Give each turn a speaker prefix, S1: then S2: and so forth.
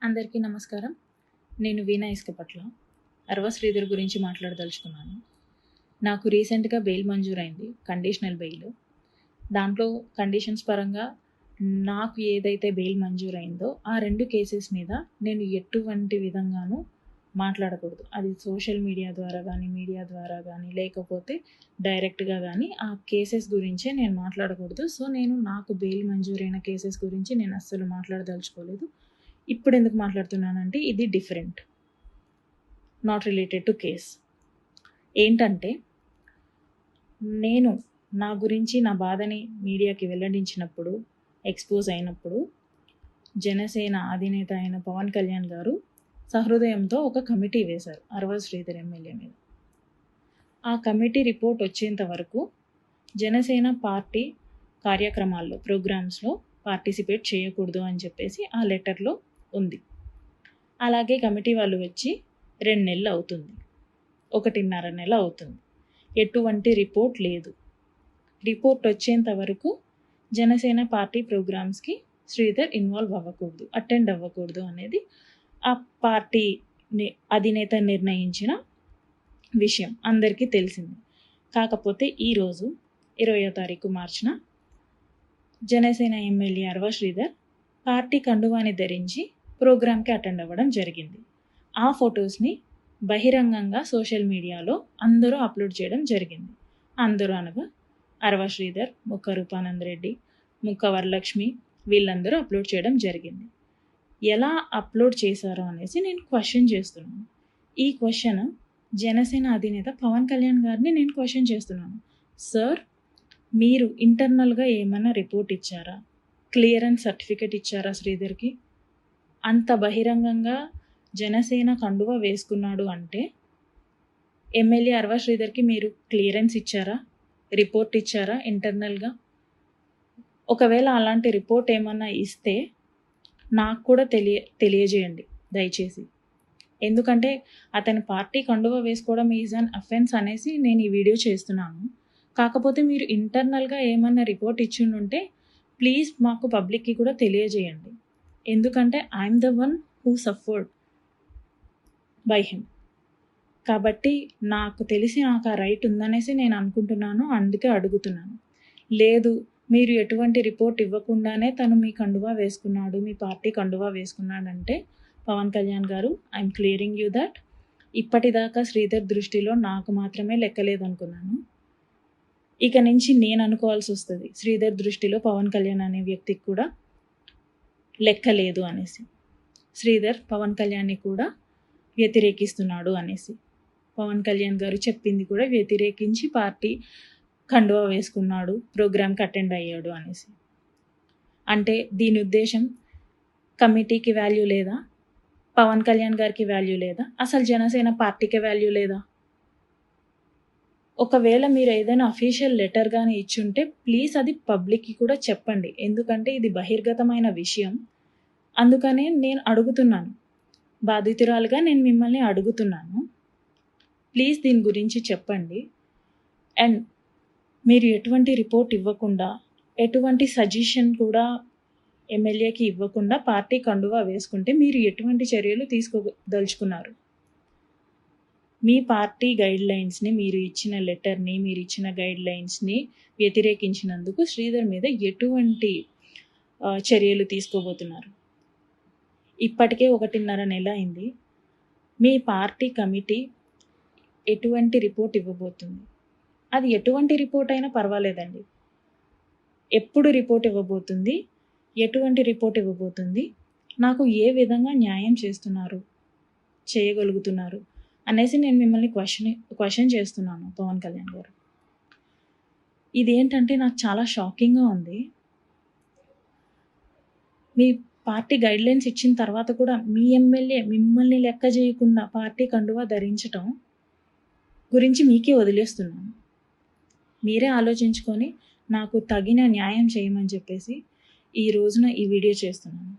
S1: అందరికీ నమస్కారం. నేను వీణా ఇసుకపట్ల అరవ శ్రీధర్ గురించి మాట్లాడదలుచుకున్నాను. నాకు రీసెంట్‌గా బెయిల్ మంజూరైంది. Conditional bail. దాంట్లో కండిషన్స్ పరంగా నాకు ఏదైతే బెయిల్ మంజూరైందో ఆ 2 కేసెస్ మీద నేను ఎటువంటి విధంగానూ మాట్లాడకూడదు. అది సోషల్ మీడియా ద్వారా గానీ, మీడియా ద్వారా గానీ, లేకపోతే డైరెక్ట్‌గా గానీ ఆ కేసెస్ గురించే నేను మాట్లాడకూడదు. సో, నాకు బెయిల్ మంజూరైన కేసెస్ గురించి నేను అస్సలు మాట్లాడదలుచుకోలేదు. ఇప్పుడెందుకు మాట్లాడుతున్నానంటే ఇది different. Not related to case. ఏంటంటే నేను నా గురించి నా బాధని మీడియాకి వెల్లడించినప్పుడు, ఎక్స్‌పోజ్ అయినప్పుడు జనసేన అధినేత అయిన పవన్ కళ్యాణ్ గారు సహృదయంతో ఒక కమిటీ వేశారు అరవ శ్రీధర్ ఎమ్మెల్యే మీద. ఆ కమిటీ రిపోర్ట్ వచ్చేంత వరకు జనసేన పార్టీ కార్యక్రమాల్లో, ప్రోగ్రామ్స్‌లో పార్టిసిపేట్ చేయకూడదు అని చెప్పేసి ఆ లెటర్‌లో ఉంది. అలాగే కమిటీ వాళ్ళు వచ్చి 2 నెలలు అవుతుంది. 1.5 నెల అవుతుంది. ఎటువంటి రిపోర్ట్ లేదు. రిపోర్ట్ వచ్చేంత వరకు జనసేన పార్టీ ప్రోగ్రామ్స్‌కి శ్రీధర్ ఇన్వాల్వ్ అవ్వకూడదు, అటెండ్ అవ్వకూడదు అనేది ఆ పార్టీ అధినేత నిర్ణయించిన విషయం అందరికీ తెలిసింది. కాకపోతే ఈరోజు 20వ తారీఖు మార్చిన జనసేన ఎమ్మెల్యే అరవ శ్రీధర్ పార్టీ కండువాని ధరించి ప్రోగ్రామ్‌కి అటెండ్ అవ్వడం జరిగింది. ఆ ఫొటోస్‌ని బహిరంగంగా సోషల్ మీడియాలో అందరూ అప్లోడ్ చేయడం జరిగింది. అందరూ అనగా అరవ శ్రీధర్, ముక్క రూపానంద్ రెడ్డి, ముక్క వరలక్ష్మి వీళ్ళందరూ అప్లోడ్ చేయడం జరిగింది. ఎలా అప్లోడ్ చేశారో అనేసి నేను క్వశ్చన్ చేస్తున్నాను. ఈ క్వశ్చన్ జనసేన అధినేత పవన్ కళ్యాణ్ గారిని నేను క్వశ్చన్ చేస్తున్నాను. సార్, మీరు ఇంటర్నల్‌గా ఏమైనా రిపోర్ట్ ఇచ్చారా? క్లియరెన్స్ సర్టిఫికేట్ ఇచ్చారా శ్రీధర్‌కి? అంత బహిరంగంగా జనసేన కండువా వేసుకున్నాడు అంటే ఎమ్మెల్యే అరవ శ్రీధర్‌కి మీరు క్లియరెన్స్ ఇచ్చారా? రిపోర్ట్ ఇచ్చారా ఇంటర్నల్‌గా? ఒకవేళ అలాంటి రిపోర్ట్ ఏమన్నా ఇస్తే నాకు కూడా తెలియజేయండి దయచేసి. ఎందుకంటే అతని పార్టీ కండువా వేసుకోవడం ఈజ్ అన్ అఫెన్స్ అనేసి నేను ఈ వీడియో చేస్తున్నాను. కాకపోతే మీరు ఇంటర్నల్‌గా ఏమన్నా రిపోర్ట్ ఇచ్చిండుంటే ప్లీజ్ మాకు పబ్లిక్‌కి కూడా తెలియజేయండి. ఎందుకంటే I'm the one who suffered by him. కాబట్టి నాకు తెలిసి నాకు ఆ రైట్ ఉందనేసి నేను అనుకుంటున్నాను. అందుకే అడుగుతున్నాను. లేదు, మీరు ఎటువంటి రిపోర్ట్ ఇవ్వకుండానే తను మీ కండువా వేసుకున్నాడు, మీ పార్టీ కండువా వేసుకున్నాడంటే పవన్ కళ్యాణ్ గారు, ఐయామ్ క్లియరింగ్ యూ దట్ ఇప్పటిదాకా శ్రీధర్ దృష్టిలో నాకు మాత్రమే లెక్కలేదనుకున్నాను. ఇక నుంచి నేను అనుకోవాల్సి వస్తుంది శ్రీధర్ దృష్టిలో పవన్ కళ్యాణ్ అనే వ్యక్తికి కూడా లెక్క లేదు అనేసి. శ్రీధర్ పవన్ కళ్యాణ్ని కూడా వ్యతిరేకిస్తున్నాడు అనేసి. పవన్ కళ్యాణ్ గారు చెప్పింది కూడా వ్యతిరేకించి పార్టీ కండువా వేసుకున్నాడు, ప్రోగ్రామ్కి అటెండ్ అయ్యాడు అనేసి. అంటే దీని ఉద్దేశం కమిటీకి వాల్యూ లేదా? పవన్ కళ్యాణ్ గారికి వాల్యూ లేదా? అసలు జనసేన పార్టీకి వాల్యూ లేదా? ఒకవేళ మీరు ఏదైనా అఫీషియల్ లెటర్ కానీ ఇచ్చుంటే ప్లీజ్ అది పబ్లిక్కి కూడా చెప్పండి. ఎందుకంటే ఇది బహిర్గతమైన విషయం. అందుకనే నేను అడుగుతున్నాను. బాధితురాలుగా నేను మిమ్మల్ని అడుగుతున్నాను. ప్లీజ్ దీని గురించి చెప్పండి. అండ్ మీరు ఎటువంటి రిపోర్ట్ ఇవ్వకుండా, ఎటువంటి సజెషన్ కూడా ఎమ్మెల్యేకి ఇవ్వకుండా పార్టీ కండువా వేసుకుంటే మీరు ఎటువంటి చర్యలు తీసుకోదలుచుకున్నారు? మీ పార్టీ గైడ్లైన్స్ని, మీరు ఇచ్చిన లెటర్ని, మీరు ఇచ్చిన గైడ్లైన్స్ని వ్యతిరేకించినందుకు శ్రీధర్ మీద ఎటువంటి చర్యలు తీసుకోబోతున్నారు? ఇప్పటికే 1.5 నెల అయింది. మీ పార్టీ కమిటీ ఎటువంటి రిపోర్ట్ ఇవ్వబోతుంది? అది ఎటువంటి రిపోర్ట్ అయినా పర్వాలేదండి. ఎప్పుడు రిపోర్ట్ ఇవ్వబోతుంది? ఎటువంటి రిపోర్ట్ ఇవ్వబోతుంది? నాకు ఏ విధంగా న్యాయం చేయగలుగుతున్నారు అనేసి నేను మిమ్మల్ని క్వశ్చన్ చేస్తున్నాను పవన్ కళ్యాణ్ గారు. ఇదేంటంటే నాకు చాలా షాకింగ్గా ఉంది. మీ పార్టీ గైడ్లైన్స్ ఇచ్చిన తర్వాత కూడా మీ ఎమ్మెల్యే మిమ్మల్ని లెక్క చేయకుండా పార్టీ కండువా ధరించటం గురించి మీకే వదిలేస్తున్నాను. మీరే ఆలోచించుకొని నాకు తగిన న్యాయం చేయమని చెప్పేసి ఈ రోజున ఈ వీడియో చేస్తున్నాను.